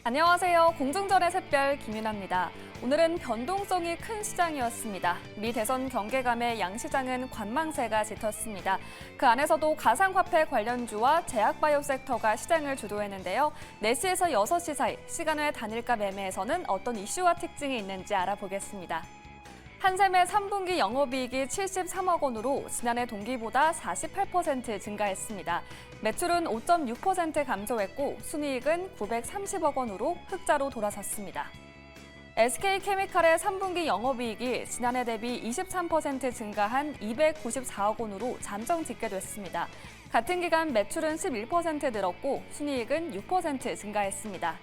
안녕하세요. 공중전의 샛별 김윤아입니다. 오늘은 변동성이 큰 시장이었습니다. 미 대선 경계감에 양시장은 관망세가 짙었습니다. 그 안에서도 가상화폐 관련주와 제약바이오 섹터가 시장을 주도했는데요. 4시에서 6시 사이 시간외 단일가 매매에서는 어떤 이슈와 특징이 있는지 알아보겠습니다. 한샘의 3분기 영업이익이 73억 원으로 지난해 동기보다 48% 증가했습니다. 매출은 5.6% 감소했고 순이익은 930억 원으로 흑자로 돌아섰습니다. SK케미칼의 3분기 영업이익이 지난해 대비 23% 증가한 294억 원으로 잠정 집계됐습니다. 같은 기간 매출은 11% 늘었고 순이익은 6% 증가했습니다.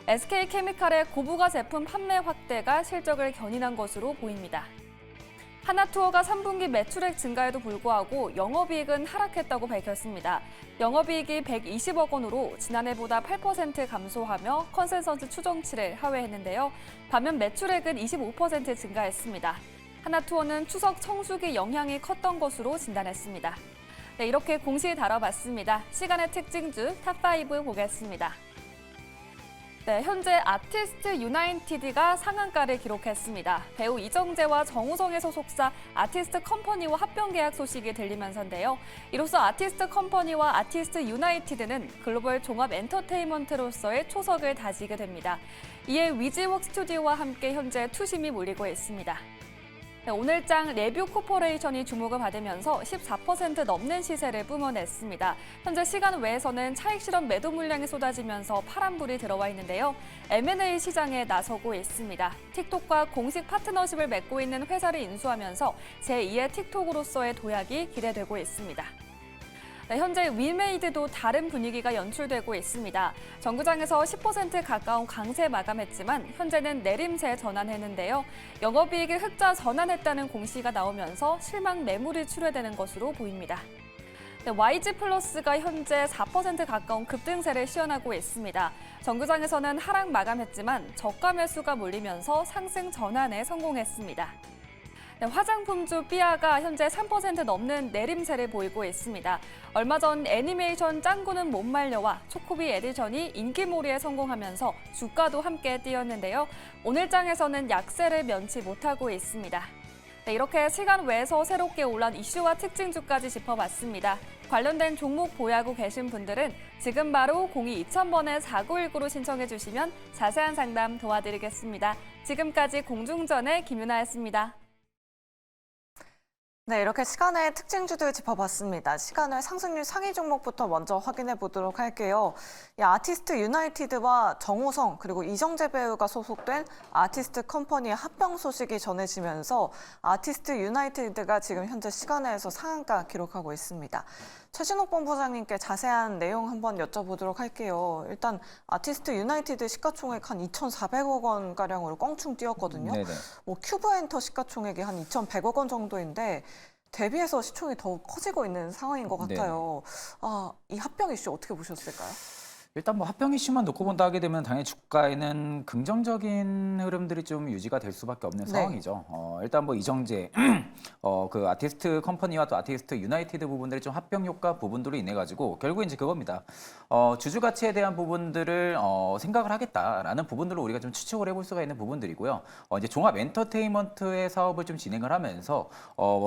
SK케미칼의 고부가 제품 판매 확대가 실적을 견인한 것으로 보입니다. 하나투어가 3분기 매출액 증가에도 불구하고 영업이익은 하락했다고 밝혔습니다. 영업이익이 120억 원으로 지난해보다 8% 감소하며 컨센서스 추정치를 하회했는데요. 반면 매출액은 25% 증가했습니다. 하나투어는 추석 청수기 영향이 컸던 것으로 진단했습니다. 네, 이렇게 공시 다뤄봤습니다. 시간의 특징주 탑5 보겠습니다. 네, 현재 아티스트 유나이티드가 상한가를 기록했습니다. 배우 이정재와 정우성의 소속사 아티스트 컴퍼니와 합병 계약 소식이 들리면서인데요. 이로써 아티스트 컴퍼니와 아티스트 유나이티드는 글로벌 종합 엔터테인먼트로서의 초석을 다지게 됩니다. 이에 위즈웍 스튜디오와 함께 현재 투심이 몰리고 있습니다. 네, 오늘장 레뷰 코퍼레이션이 주목을 받으면서 14% 넘는 시세를 뿜어냈습니다. 현재 시간 외에서는 차익 실현 매도 물량이 쏟아지면서 파란불이 들어와 있는데요. M&A 시장에 나서고 있습니다. 틱톡과 공식 파트너십을 맺고 있는 회사를 인수하면서 제2의 틱톡으로서의 도약이 기대되고 있습니다. 네, 현재 위메이드도 다른 분위기가 연출되고 있습니다. 정구장에서 10% 가까운 강세 마감했지만 현재는 내림세 전환했는데요. 영업이익이 흑자 전환했다는 공시가 나오면서 실망 매물이 출회되는 것으로 보입니다. 네, YG 플러스가 현재 4% 가까운 급등세를 시현하고 있습니다. 정구장에서는 하락 마감했지만 저가 매수가 몰리면서 상승 전환에 성공했습니다. 네, 화장품주 삐아가 현재 3% 넘는 내림세를 보이고 있습니다. 얼마 전 애니메이션 짱구는 못 말려와 초코비 에디션이 인기몰이에 성공하면서 주가도 함께 뛰었는데요. 오늘 장에서는 약세를 면치 못하고 있습니다. 네, 이렇게 시간 외에서 새롭게 올라온 이슈와 특징주까지 짚어봤습니다. 관련된 종목 보유하고 계신 분들은 지금 바로 02-2000번에 4919로 신청해 주시면 자세한 상담 도와드리겠습니다. 지금까지 공중전의 김윤아였습니다. 네, 이렇게 시간의 특징주들 짚어봤습니다. 시간을 상승률 상위 종목부터 먼저 확인해 보도록 할게요. 이 아티스트 유나이티드와 정우성 그리고 이정재 배우가 소속된 아티스트 컴퍼니의 합병 소식이 전해지면서 아티스트 유나이티드가 지금 현재 시간에서 상한가 기록하고 있습니다. 최진욱 본부장님께 자세한 내용 한번 여쭤보도록 할게요. 일단 아티스트 유나이티드 시가총액 한 2,400억 원가량으로 껑충 뛰었거든요. 큐브엔터 시가총액이 한 2,100억 원 정도인데 대비해서 시총이 더 커지고 있는 상황인 것 같아요. 이 합병 이슈 어떻게 보셨을까요? 일단 뭐 합병 이슈만 놓고 본다 하게 되면 당연히 주가에는 긍정적인 흐름들이 좀 유지가 될 수밖에 없는 상황이죠. 일단 뭐 이정재 그 아티스트 컴퍼니와 또 아티스트 유나이티드 부분들이 좀 합병 효과 부분들로 인해 가지고 결국 이제 그겁니다. 주주 가치에 대한 부분들을 생각을 하겠다라는 부분들로 우리가 좀 추측을 해볼 수가 있는 부분들이고요. 이제 종합 엔터테인먼트의 사업을 좀 진행을 하면서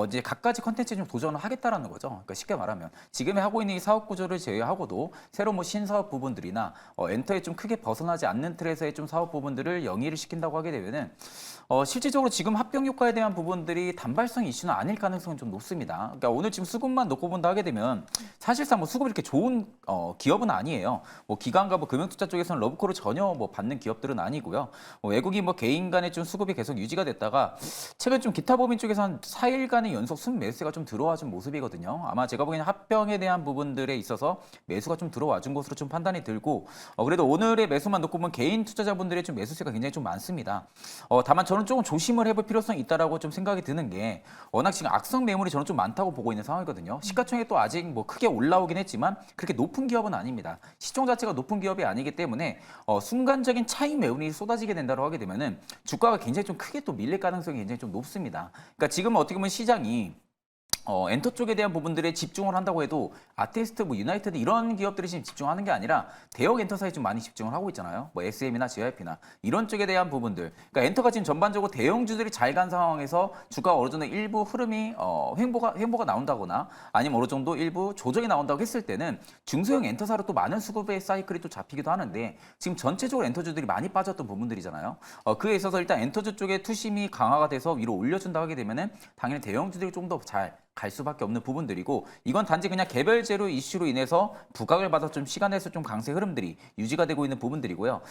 이제 갖가지 컨텐츠에 좀 도전을 하겠다라는 거죠. 그러니까 쉽게 말하면 지금에 하고 있는 이 사업 구조를 제외하고도 새로 뭐 신사업 부분들이나 엔터에 좀 크게 벗어나지 않는 틀에서의 좀 사업 부분들을 영위를 시킨다고 하게 되면은 실질적으로 지금 합병 효과에 대한 부분들이 단발성 이슈는 아닐 가능성은 좀 높습니다. 그러니까 오늘 지금 수급만 놓고 본다 하게 되면 사실상 뭐 수급이 이렇게 좋은 기업은 아니에요. 뭐 기관과 뭐 금융투자 쪽에서는 러브콜을 전혀 뭐 받는 기업들은 아니고요. 외국인 뭐 개인 간의 좀 수급이 계속 유지가 됐다가 최근 좀 기타 법인 쪽에서 한 4일간의 연속 순매수가 좀 들어와 준 모습이거든요. 아마 제가 보기에는 합병에 대한 부분들에 있어서 매수가 좀 들어와 준 것으로 좀 판단이 들고 그래도 오늘의 매수만 놓고 보면 개인 투자자분들의 좀 매수세가 굉장히 좀 많습니다. 다만 저는 조금 조심을 해볼 필요성이 있다라고 좀 생각이 드는 게 워낙 지금 악성 매물이 저는 좀 많다고 보고 있는 상황이거든요. 시가총액 또 아직 뭐 크게 올라오긴 했지만 그렇게 높은 기업은 아닙니다. 시총 자체가 높은 기업이 아니기 때문에 순간적인 차익 매물이 쏟아지게 된다고 하게 되면은 주가가 굉장히 좀 크게 또 밀릴 가능성이 굉장히 좀 높습니다. 그러니까 지금 어떻게 보면 시장이 엔터 쪽에 대한 부분들에 집중을 한다고 해도 아티스트, 뭐 유나이티드 이런 기업들이 지금 집중하는 게 아니라 대형 엔터사에 좀 많이 집중을 하고 있잖아요. 뭐 SM이나 JYP나 이런 쪽에 대한 부분들. 그러니까 엔터가 지금 전반적으로 대형주들이 잘 간 상황에서 주가가 어느 정도 일부 흐름이 횡보가 나온다거나 아니면 어느 정도 일부 조정이 나온다고 했을 때는 중소형 엔터사로 또 많은 수급의 사이클이 또 잡히기도 하는데 지금 전체적으로 엔터주들이 많이 빠졌던 부분들이잖아요. 그에 있어서 일단 엔터주 쪽에 투심이 강화가 돼서 위로 올려준다 하게 되면은 당연히 대형주들이 좀 더 잘 갈 수밖에 없는 부분들이고 이건 단지 그냥 개별제로 이슈로 인해서 부각을 받아 좀 시간에서 좀 강세 흐름들이 유지가 되고 있는 부분들이고요.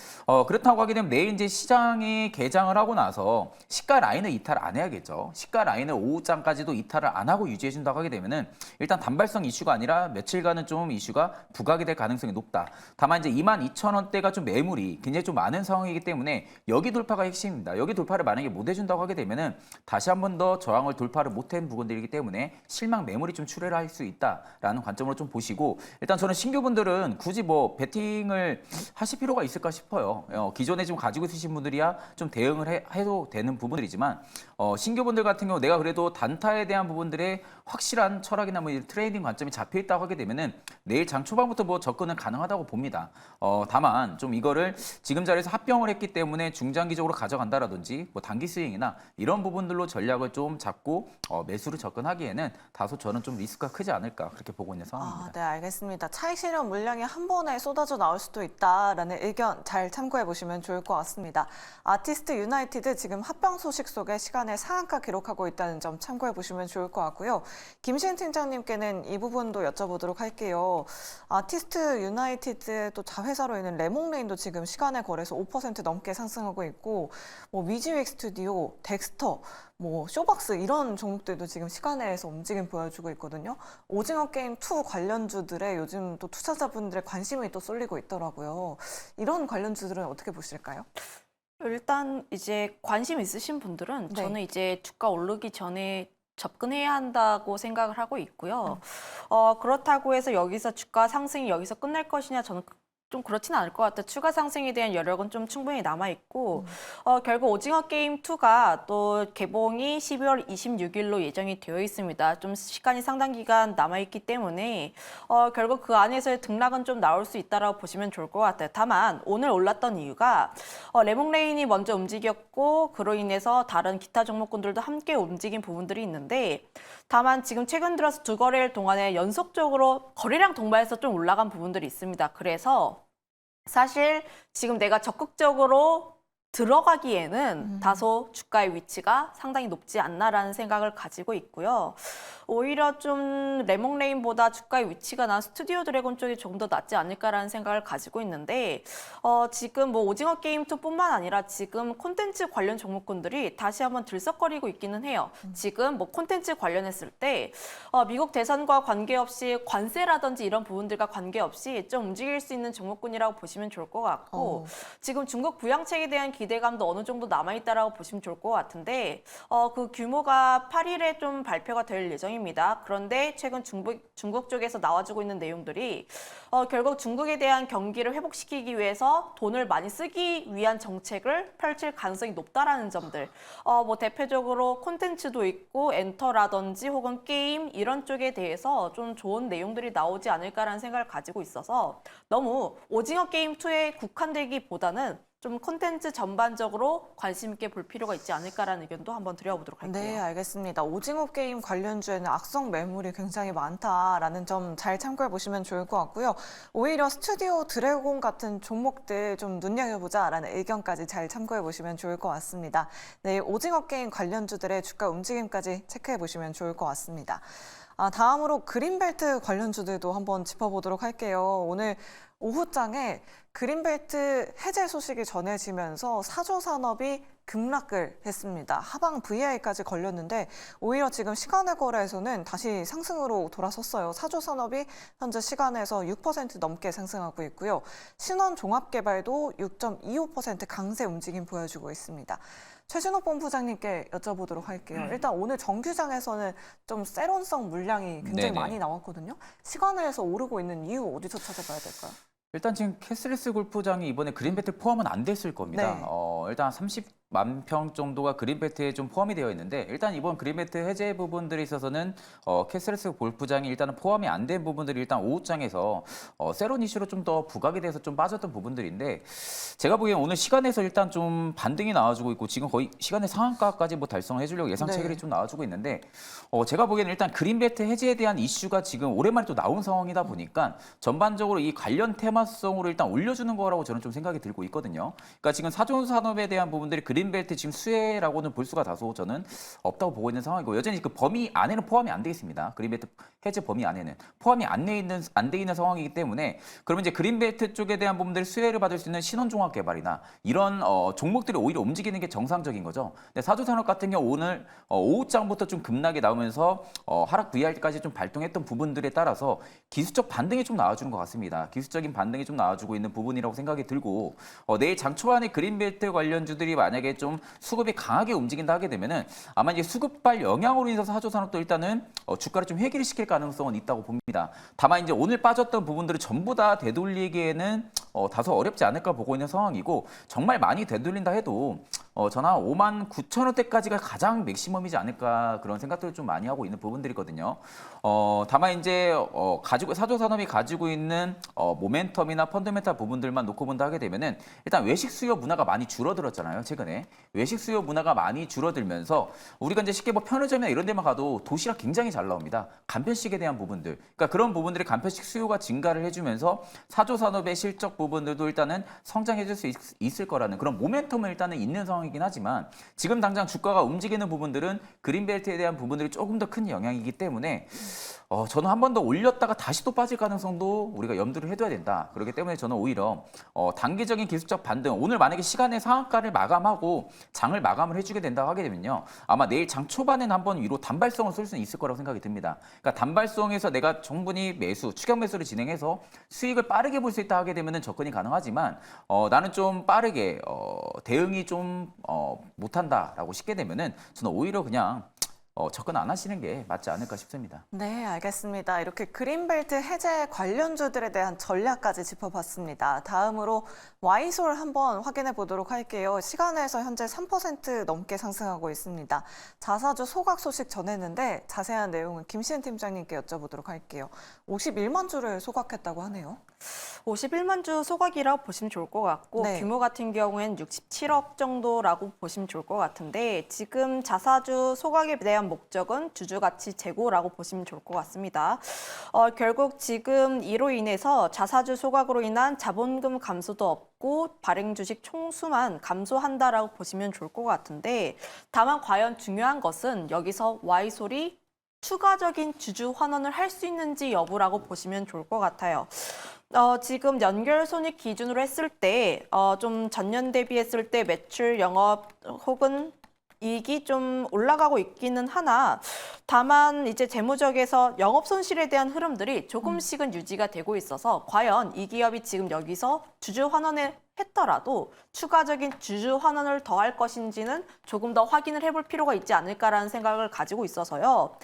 그렇다고 하게 되면 내일 이제 시장이 개장을 하고 나서 시가 라인을 이탈 안 해야겠죠. 시가 라인을 오후장까지도 이탈을 안 하고 유지해 준다고 하게 되면은 일단 단발성 이슈가 아니라 며칠간은 좀 이슈가 부각이 될 가능성이 높다. 다만 이제 22,000원대가 좀 매물이 굉장히 좀 많은 상황이기 때문에 여기 돌파가 핵심입니다. 여기 돌파를 만약에 못 해준다고 하게 되면은 다시 한 번 더 저항을 돌파를 못한 부분들이기 때문에 실망 매물이 좀 출회를 할 수 있다라는 관점으로 좀 보시고 일단 저는 신규분들은 굳이 뭐 베팅을 하실 필요가 있을까 싶어요. 기존에 지금 가지고 있으신 분들이야 좀 대응을 해도 되는 부분들이지만 신규분들 같은 경우 내가 그래도 단타에 대한 부분들의 확실한 철학이나 뭐 트레이딩 관점이 잡혀 있다고 하게 되면은 내일 장 초반부터 뭐 접근은 가능하다고 봅니다. 다만 좀 이거를 지금 자리에서 합병을 했기 때문에 중장기적으로 가져간다라든지 뭐 단기 스윙이나 이런 부분들로 전략을 좀 잡고 매수를 접근하기에는 다소 저는 좀 리스크가 크지 않을까 그렇게 보고 있는 상황입니다. 네, 알겠습니다. 차익 실현 물량이 한 번에 쏟아져 나올 수도 있다라는 의견 잘 참고해 보시면 좋을 것 같습니다. 아티스트 유나이티드 지금 합병 소식 속에 시간의 상한가 기록하고 있다는 점 참고해 보시면 좋을 것 같고요. 김신 팀장님께는 이 부분도 여쭤보도록 할게요. 아티스트 유나이티드의 또 자회사로 있는 레몽레인도 지금 시간의 거래소 5% 넘게 상승하고 있고 뭐 위즈윅 스튜디오, 덱스터, 뭐 쇼박스 이런 종목들도 지금 시간에서 움직임 보여주고 있거든요. 오징어 게임 2 관련주들의 요즘 또 투자자분들의 관심이 또 쏠리고 있더라고요. 이런 관련주들은 어떻게 보실까요? 일단 이제 관심 있으신 분들은 네. 저는 이제 주가 오르기 전에 접근해야 한다고 생각을 하고 있고요. 그렇다고 해서 여기서 주가 상승이 여기서 끝날 것이냐 저는 좀 그렇지는 않을 것 같아요. 추가 상승에 대한 여력은 좀 충분히 남아있고 결국 오징어 게임 2가 또 개봉이 12월 26일로 예정이 되어 있습니다. 좀 시간이 상당 기간 남아있기 때문에 결국 그 안에서의 등락은 좀 나올 수 있다고 보시면 좋을 것 같아요. 다만 오늘 올랐던 이유가 레몽레인이 먼저 움직였고 그로 인해서 다른 기타 종목군들도 함께 움직인 부분들이 있는데 다만 지금 최근 들어서 두 거래일 동안에 연속적으로 거래량 동반해서 좀 올라간 부분들이 있습니다. 그래서 사실 지금 내가 적극적으로 들어가기에는 다소 주가의 위치가 상당히 높지 않나라는 생각을 가지고 있고요. 오히려 좀 레몽레인보다 주가의 위치가 난 스튜디오 드래곤 쪽이 조금 더 낫지 않을까라는 생각을 가지고 있는데 지금 뭐 오징어 게임 2뿐만 아니라 지금 콘텐츠 관련 종목군들이 다시 한번 들썩거리고 있기는 해요. 지금 뭐 콘텐츠 관련했을 때 미국 대선과 관계없이 관세라든지 이런 부분들과 관계없이 좀 움직일 수 있는 종목군이라고 보시면 좋을 것 같고 지금 중국 부양책에 대한 기대감도 어느 정도 남아있다라고 보시면 좋을 것 같은데 그 규모가 8일에 좀 발표가 될 예정입니다. 그런데 최근 중국 쪽에서 나와주고 있는 내용들이 결국 중국에 대한 경기를 회복시키기 위해서 돈을 많이 쓰기 위한 정책을 펼칠 가능성이 높다라는 점들. 뭐 대표적으로 콘텐츠도 있고 엔터라든지 혹은 게임 이런 쪽에 대해서 좀 좋은 내용들이 나오지 않을까라는 생각을 가지고 있어서 너무 오징어 게임 2에 국한되기보다는 좀 콘텐츠 전반적으로 관심 있게 볼 필요가 있지 않을까라는 의견도 한번 드려보도록 할게요. 네, 알겠습니다. 오징어 게임 관련주에는 악성 매물이 굉장히 많다라는 점 잘 참고해 보시면 좋을 것 같고요. 오히려 스튜디오 드래곤 같은 종목들 좀 눈여겨보자라는 의견까지 잘 참고해 보시면 좋을 것 같습니다. 네, 오징어 게임 관련주들의 주가 움직임까지 체크해 보시면 좋을 것 같습니다. 다음으로 그린벨트 관련주들도 한번 짚어보도록 할게요. 오늘 오후장에 그린벨트 해제 소식이 전해지면서 사조산업이 급락을 했습니다. 하방 VI까지 걸렸는데 오히려 지금 시간의 거래에서는 다시 상승으로 돌아섰어요. 사조산업이 현재 시간에서 6% 넘게 상승하고 있고요. 신원종합개발도 6.25% 강세 움직임 보여주고 있습니다. 최진욱 본부장님께 여쭤보도록 할게요. 일단 오늘 정규장에서는 좀 세론성 물량이 굉장히 네네. 많이 나왔거든요. 시간에서 오르고 있는 이유 어디서 찾아봐야 될까요? 일단 지금 캐슬리스 골프장이 이번에 그린벨트 포함은 안 됐을 겁니다. 네. 일단 30만 평 정도가 그린벨트에 좀 포함이 되어 있는데 일단 이번 그린벨트 해제 부분들에 있어서는 캐슬스 골프장이 일단은 포함이 안 된 부분들이 일단 오후장에서 세론 이슈로 좀 더 부각이 돼서 좀 빠졌던 부분들인데 제가 보기엔 오늘 시간에서 일단 좀 반등이 나와주고 있고 지금 거의 시간의 상한가까지 뭐 달성을 해주려고 예상 네. 체결이 좀 나와주고 있는데 제가 보기에는 일단 그린벨트 해제에 대한 이슈가 지금 오랜만에 또 나온 상황이다 보니까 전반적으로 이 관련 테마성으로 일단 올려주는 거라고 저는 좀 생각이 들고 있거든요. 그러니까 지금 사전 산업에 대한 부분들이 그린벨트 지금 수혜라고는 볼 수가 다소 저는 없다고 보고 있는 상황이고 여전히 그 범위 안에는 포함이 안 돼 있습니다. 그린벨트 해제 범위 안에는 포함이 안 돼 있는 상황이기 때문에 그러면 이제 그린벨트 쪽에 대한 부분들이 수혜를 받을 수 있는 신혼종합 개발이나 이런 종목들이 오히려 움직이는 게 정상적인 거죠. 근데 사조산업 같은 경우 오늘 오후장부터 좀 급락이 나오면서 하락 VR까지 좀 발동했던 부분들에 따라서 기술적 반등이 좀 나와주는 것 같습니다. 기술적인 반등이 좀 나와주고 있는 부분이라고 생각이 들고 내일 장 초반에 그린벨트 관련주들이 만약에 좀 수급이 강하게 움직인다 하게 되면은 아마 이제 수급발 영향으로 인해서 사조산업도 일단은 주가를 좀 회귀를 시킬 가능성은 있다고 봅니다. 다만 이제 오늘 빠졌던 부분들을 전부 다 되돌리기에는 다소 어렵지 않을까 보고 있는 상황이고 정말 많이 되돌린다 해도 저는 한 5만 9천 원대까지가 가장 맥시멈이지 않을까 그런 생각들을 좀 많이 하고 있는 부분들이거든요. 다만 이제 사조산업이 가지고 있는 모멘텀이나 펀더멘탈 부분들만 놓고 본다 하게 되면은 일단 외식 수요 문화가 많이 줄어들었잖아요. 최근에 외식 수요 문화가 많이 줄어들면서 우리가 이제 쉽게 뭐 편의점이나 이런 데만 가도 도시락 굉장히 잘 나옵니다. 간편식에 대한 부분들, 그러니까 그런 부분들이 간편식 수요가 증가를 해주면서 사조산업의 실적 부분들도 일단은 성장해줄 수 있을 거라는 그런 모멘텀은 일단은 있는 상황이긴 하지만 지금 당장 주가가 움직이는 부분들은 그린벨트에 대한 부분들이 조금 더 큰 영향이기 때문에 저는 한 번 더 올렸다가 다시 또 빠질 가능성도 우리가 염두를 해둬야 된다. 그렇기 때문에 저는 오히려 단기적인 기술적 반등, 오늘 만약에 시간의 상한가를 마감하고 장을 마감을 해주게 된다고 하게 되면요. 아마 내일 장 초반에는 한번 위로 단발성을 쏠 수는 있을 거라고 생각이 듭니다. 그러니까 단발성에서 내가 충분히 추격 매수를 진행해서 수익을 빠르게 볼 수 있다 하게 되면은 접근이 가능하지만 나는 좀 빠르게 대응이 좀 못한다라고 싶게 되면은 저는 오히려 그냥 접근 안 하시는 게 맞지 않을까 싶습니다. 네, 알겠습니다. 이렇게 그린벨트 해제 관련주들에 대한 전략까지 짚어봤습니다. 다음으로 와이솔 한번 확인해 보도록 할게요. 시간에서 현재 3% 넘게 상승하고 있습니다. 자사주 소각 소식 전했는데 자세한 내용은 김시은 팀장님께 여쭤보도록 할게요. 51만 주를 소각했다고 하네요. 51만 주 소각이라고 보시면 좋을 것 같고 네. 규모 같은 경우에는 67억 정도라고 보시면 좋을 것 같은데 지금 자사주 소각에 대한 목적은 주주가치 제고라고 보시면 좋을 것 같습니다. 결국 지금 이로 인해서 자사주 소각으로 인한 자본금 감소도 없고 발행 주식 총수만 감소한다라고 보시면 좋을 것 같은데 다만 과연 중요한 것은 여기서 와이솔이 추가적인 주주 환원을 할 수 있는지 여부라고 보시면 좋을 것 같아요. 지금 연결 손익 기준으로 했을 때, 좀 전년 대비했을 때 매출 영업 혹은 이익이 좀 올라가고 있기는 하나, 다만 이제 재무적에서 영업 손실에 대한 흐름들이 조금씩은 유지가 되고 있어서 과연 이 기업이 지금 여기서 주주 환원을 했더라도 추가적인 주주 환원을 더 할 것인지는 조금 더 확인을 해볼 필요가 있지 않을까라는 생각을 가지고 있어서요.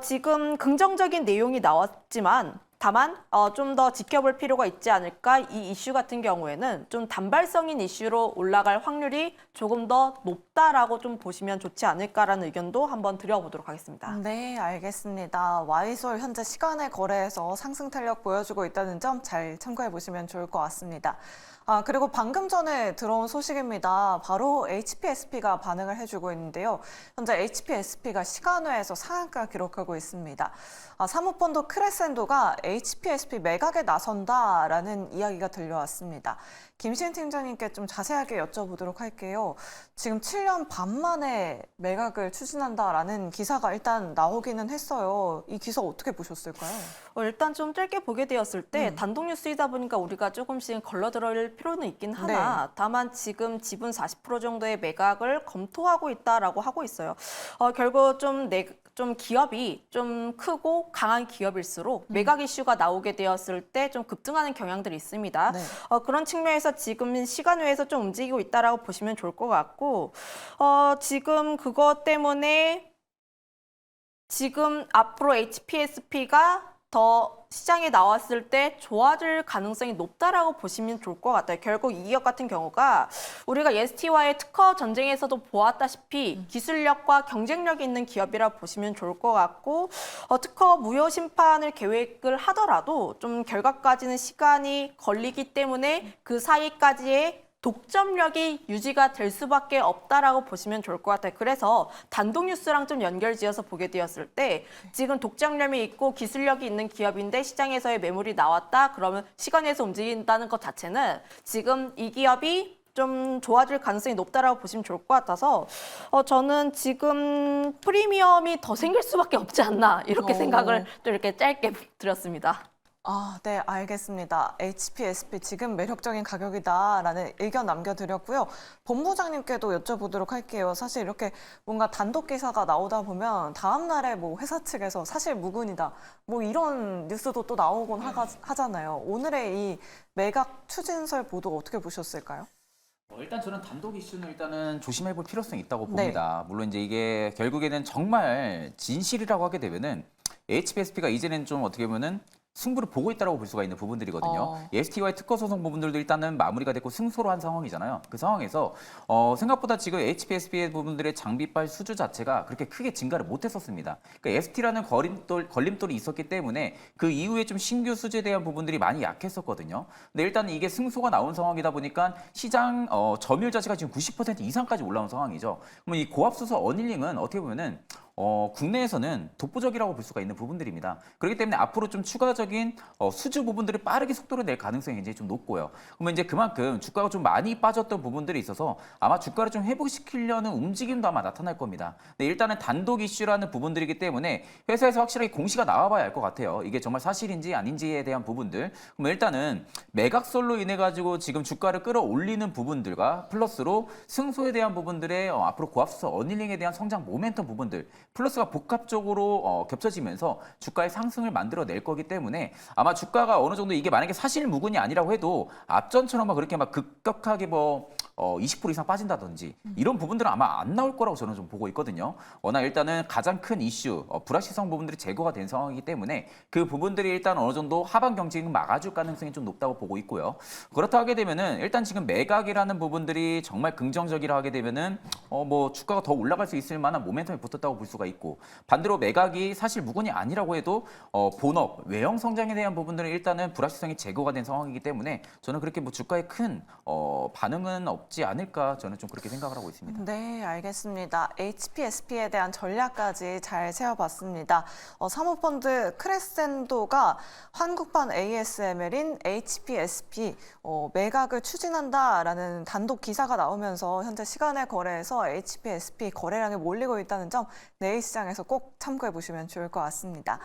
지금 긍정적인 내용이 나왔지만 다만 좀 더 지켜볼 필요가 있지 않을까. 이 이슈 같은 경우에는 좀 단발성인 이슈로 올라갈 확률이 조금 더 높다라고 좀 보시면 좋지 않을까라는 의견도 한번 드려보도록 하겠습니다. 네, 알겠습니다. 와이솔 현재 시간의 거래에서 상승 탄력 보여주고 있다는 점 잘 참고해 보시면 좋을 것 같습니다. 그리고 방금 전에 들어온 소식입니다. 바로 HPSP가 반응을 해주고 있는데요. 현재 HPSP가 시간외에서 상한가 기록하고 있습니다. 사모펀드 크레센도가 HPSP 매각에 나선다라는 이야기가 들려왔습니다. 김시은 팀장님께 좀 자세하게 여쭤보도록 할게요. 지금 7년 반 만에 매각을 추진한다라는 기사가 일단 나오기는 했어요. 이 기사 어떻게 보셨을까요? 일단 좀 짧게 보게 되었을 때 단독 뉴스이다 보니까 우리가 조금씩 걸러들을 필요는 있긴 하나 다만 지금 지분 40% 정도의 매각을 검토하고 있다라고 하고 있어요. 결국 좀 기업이 좀 크고 강한 기업일수록 매각 이슈가 나오게 되었을 때 좀 급등하는 경향들이 있습니다. 네. 그런 측면에서 지금 시간 외에서 좀 움직이고 있다라고 보시면 좋을 것 같고 지금 그것 때문에 지금 앞으로 HPSP가 더 시장에 나왔을 때 좋아질 가능성이 높다라고 보시면 좋을 것 같아요. 결국 이 기업 같은 경우가 우리가 ST와의 특허 전쟁에서도 보았다시피 기술력과 경쟁력이 있는 기업이라 보시면 좋을 것 같고 특허 무효 심판을 계획을 하더라도 좀 결과까지는 시간이 걸리기 때문에 그 사이까지의 독점력이 유지가 될 수밖에 없다라고 보시면 좋을 것 같아요. 그래서 단독 뉴스랑 좀 연결지어서 보게 되었을 때 지금 독점력이 있고 기술력이 있는 기업인데 시장에서의 매물이 나왔다. 그러면 시간에서 움직인다는 것 자체는 지금 이 기업이 좀 좋아질 가능성이 높다라고 보시면 좋을 것 같아서 저는 지금 프리미엄이 더 생길 수밖에 없지 않나 이렇게 생각을 또 이렇게 짧게 드렸습니다. 네, 알겠습니다. HPSP 지금 매력적인 가격이다라는 의견 남겨드렸고요. 본부장님께도 여쭤보도록 할게요. 사실 이렇게 뭔가 단독 기사가 나오다 보면 다음 날에 뭐 회사 측에서 사실 무근이다. 뭐 이런 뉴스도 또 나오곤 하잖아요. 오늘의 이 매각 추진설 보도 어떻게 보셨을까요? 일단 저는 단독 이슈는 일단은 조심해 볼 필요성이 있다고 네. 봅니다. 물론 이제 이게 결국에는 정말 진실이라고 하게 되면은 HPSP가 이제는 좀 어떻게 보면은 승부를 보고 있다고 볼 수가 있는 부분들이거든요. ST와의 특허 소송 부분들도 일단은 마무리가 됐고 승소로 한 상황이잖아요. 그 상황에서 생각보다 지금 HPSP의 부분들의 장비빨 수주 자체가 그렇게 크게 증가를 못했었습니다. 그러니까 ST라는 걸림돌이 있었기 때문에 그 이후에 좀 신규 수주에 대한 부분들이 많이 약했었거든요. 근데 일단 이게 승소가 나온 상황이다 보니까 시장 점유율 자체가 지금 90% 이상까지 올라온 상황이죠. 그러면 이 고압수소 어닐링은 어떻게 보면은 국내에서는 독보적이라고 볼 수가 있는 부분들입니다. 그렇기 때문에 앞으로 좀 추가적인 수주 부분들을 빠르게 속도를 낼 가능성이 굉장히 좀 높고요. 그러면 이제 그만큼 주가가 좀 많이 빠졌던 부분들이 있어서 아마 주가를 좀 회복시키려는 움직임도 아마 나타날 겁니다. 근데 일단은 단독 이슈라는 부분들이기 때문에 회사에서 확실하게 공시가 나와봐야 알 것 같아요. 이게 정말 사실인지 아닌지에 대한 부분들. 그럼 일단은 매각설로 인해 가지고 지금 주가를 끌어올리는 부분들과 플러스로 승소에 대한 부분들의 앞으로 고압수소 어닐링에 대한 성장 모멘텀 부분들 플러스가 복합적으로 겹쳐지면서 주가의 상승을 만들어낼 거기 때문에 아마 주가가 어느 정도 이게 만약에 사실 무근이 아니라고 해도 앞전처럼 막 그렇게 막 급격하게 20% 이상 빠진다든지 이런 부분들은 아마 안 나올 거라고 저는 좀 보고 있거든요. 워낙 일단은 가장 큰 이슈, 불확실성 부분들이 제거가 된 상황이기 때문에 그 부분들이 일단 어느 정도 하반 경직을 막아줄 가능성이 좀 높다고 보고 있고요. 그렇다 하게 되면은 일단 지금 매각이라는 부분들이 정말 긍정적이라 하게 되면은 주가가 더 올라갈 수 있을 만한 모멘텀이 붙었다고 볼 수가 있고 반대로 매각이 사실 무근이 아니라고 해도 본업, 외형 성장에 대한 부분들은 일단은 불확실성이 제거가 된 상황이기 때문에 저는 그렇게 주가에 큰 반응은 없지 않을까 저는 좀 그렇게 생각을 하고 있습니다. 네, 알겠습니다. HPSP에 대한 전략까지 잘 세워봤습니다. 사모펀드 크레센도가 한국판 ASML인 HPSP 매각을 추진한다라는 단독 기사가 나오면서 현재 시간의 거래에서 HPSP 거래량이 몰리고 있다는 점 내일 시장에서 꼭 참고해 보시면 좋을 것 같습니다.